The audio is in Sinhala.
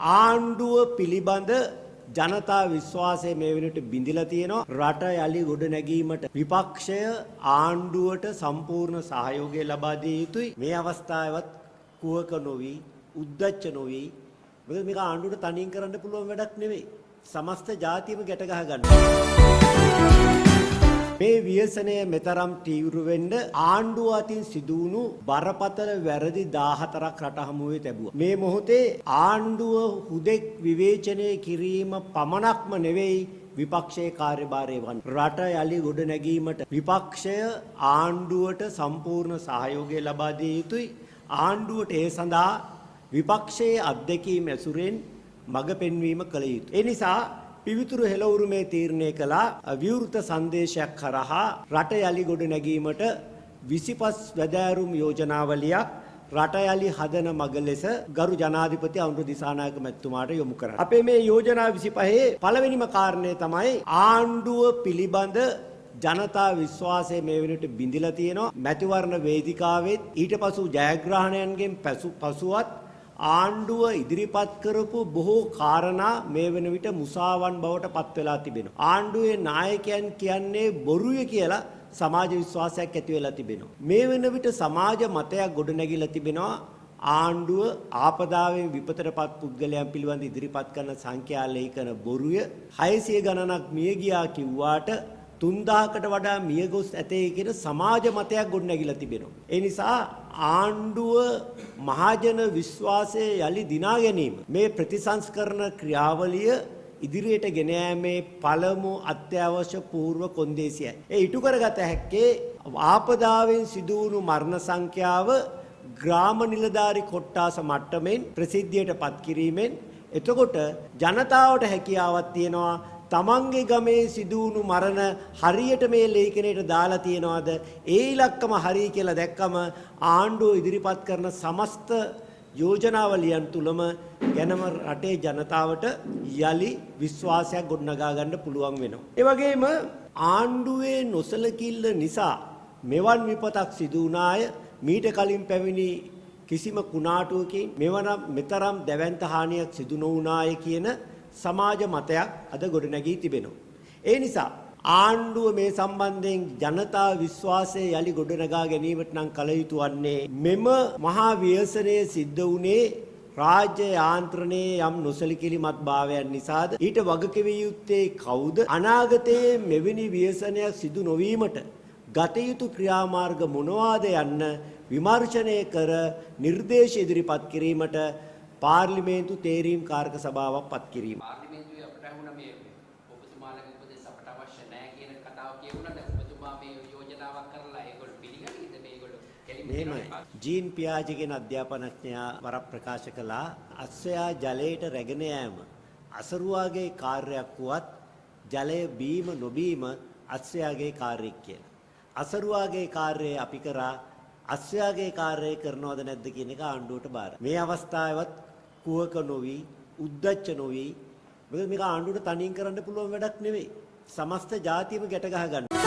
ආණ්ඩුව පිළිබඳ ජනතා විශ්වාසය මේ වෙනට බිඳිලා තියෙනවා. රට යලි ගොඩ නැගීමට විපක්ෂය ආණ්ඩුවට සම්පූර්ණ සහයෝගය ලබා දිය යුතුයි. මේ අවස්ථාවේවත් කුවක නොවි, උද්දච්ච නොවි. මොකද මේක ආණ්ඩුවට තනියෙන් කරන්න පුළුවන් වැඩක් නෙවෙයි. සමස්ත ජාතියම ගැට ගහ ගන්න. මේ ව්‍යසනය මෙතරම් තීව්‍ර වෙන්න ආණ්ඩුව අතින් සිදුවුණු බරපතල වැරදි 14ක් රට හමුවේ තිබුවා. මේ මොහොතේ ආණ්ඩුව හුදෙක් විවේචනය කිරීම පමණක්ම නෙවෙයි විපක්ෂයේ කාර්යභාරය වන්නේ. රට යලි ගොඩ නැගීමට විපක්ෂය ආණ්ඩුවට සම්පූර්ණ සහයෝගය ලබා දිය යුතුයි. ආණ්ඩුවට ඒ සඳහා විපක්ෂයේ අධ්‍යක්ෂකීම් ඇසුරෙන් මඟ පෙන්වීම කළ යුතුයි. ඒ නිසා පිවිතුරු හෙළවුරුමේ තීරණය කළා විවෘත සංදේශයක් කරහා රට යලි ගොඩ නැගීමට 25 වැදෑරුම් යෝජනාවලියක් රට යලි හදන මග ලෙස ගරු ජනාධිපති අනුර දිසානායක මැතිතුමාට යොමු කරා. අපේ මේ යෝජනා 25 පළවෙනිම කාරණය තමයි ආණ්ඩුව පිළිබඳ ජනතා විශ්වාසය මේ වෙනට බිඳිලා තියෙනවා. මැතිවරණ වේදිකාවෙත් ඊට පසු ජයග්‍රහණයන්ගෙන් පසුවත් ආණ්ඩුව ඉදිරිපත් කරපු බොහෝ කාරණා මේ වෙන විට මුසාවන් බවට පත් වෙලා තිබෙනවා. ආණ්ඩුවේ නායකයන් කියන්නේ බොරුය කියලා සමාජ විශ්වාසයක් ඇති වෙලා තිබෙනවා. මේ වෙන විට සමාජ මතයක් ගොඩනැගිලා තිබෙනවා. ආණ්ඩුව ආපදාවෙන් විපතටපත් පුද්ගලයන් පිළිබඳ ඉදිරිපත් කරන සංඛ්‍යා ලේඛන බොරුය 600 ගණනක් මිය ගියා කිව්වාට 3000කට වඩා මිය ගොස් ඇතේ කියන සමාජ මතයක් ගොඩනැගිලා තිබෙනවා. ඒ නිසා ආණ්ඩුව මහජන විශ්වාසය යලි දිනා ගැනීම මේ ප්‍රතිසංස්කරණ ක්‍රියාවලිය ඉදිරියට ගෙන යාමේ පළමු අත්‍යවශ්‍ය පූර්ව කොන්දේසියයි. ඒ ඉටු කරගත හැක්කේ ආපදාවෙන් සිදුවුණු මරණ සංඛ්‍යාව ග්‍රාම නිලධාරි කොට්ටාස මට්ටමින් ප්‍රසිද්ධියට පත් කිරීමෙන්. එතකොට ජනතාවට හැකියාවක් තියෙනවා තමන්ගේ ගමේ සිදුවුණු මරණ හරියට මේ ලේඛනයට දාලා තියනවාද ඒ ඉලක්කම හරි කියලා දැක්කම ආණ්ඩුව ඉදිරිපත් කරන සමස්ත යෝජනාවලියන් තුලම ගැනම රටේ ජනතාවට යලි විශ්වාසයක් ගොඩනගා ගන්න පුළුවන් වෙනවා. ඒ වගේම ආණ්ඩුවේ නොසලකිල්ල නිසා මෙවන් විපතක් සිදු වුණාය. මීට කලින් පැමිණි කිසිම කුණාටුවකින් මෙතරම් දැවැන්ත හානියක් සිදු නොවුණාය කියන සමාජ මතයක් අද ගොඩනැගී තිබෙනවා. ඒ නිසා ආණ්ඩුව මේ සම්බන්ධයෙන් ජනතා විශ්වාසය යලි ගොඩනගා ගැනීමට නම් කල යුතු වන්නේ මෙම මහා ව්‍යසනයේ සිද්ධ වුණේ රාජ්‍ය යාන්ත්‍රණයේ යම් නොසලකිලිමත් භාවයන් නිසාද ඊට වගකිවිය යුත්තේ කවුද අනාගතයේ මෙවැනි ව්‍යසනයක් සිදු නොවීමට ගත යුතු ක්‍රියාමාර්ග මොනවාද යන්න විමර්ශනය කර නිර්දේශ ඉදිරිපත් කිරීමට පාර්ලිමේන්තු තේරීම් කාරක සභාවක් පත් කිරීම. පාර්ලිමේන්තුවේ අපට වුණ මේ ඔබතුමාලගේ උපදෙස් අපට අවශ්‍ය නැහැ කියන කතාව කියුණාද ඔබතුමා මේ යෝජනාවක් කරලා ඒගොල්ලෝ පිළිගන්නේද මේගොල්ලෝ මෙහෙමයි. ජීන් පියාජිගෙන් අධ්‍යාපනඥයා වරක් ප්‍රකාශ කළා අස්සයා ජලයට රැගෙන යෑම අසරුවාගේ කාර්යයක් වුවත් ජලය බීම නොබීම අස්සයාගේ කාර්යයක් කියලා. අසරුවාගේ කාර්යය අපි කරා අස්සයාගේ කාර්යය කරනවද නැද්ද කියන එක ආණ්ඩුවට බාරයි. මේ අවස්ථාවේවත් කුවක නොවි, උද්දච්ච නොවි. මොකද මේක ආණ්ඩුවට තනියෙන් කරන්න පුළුවන් වැඩක් නෙවෙයි. සමස්ත ජාතියම ගැට ගහ ගන්න.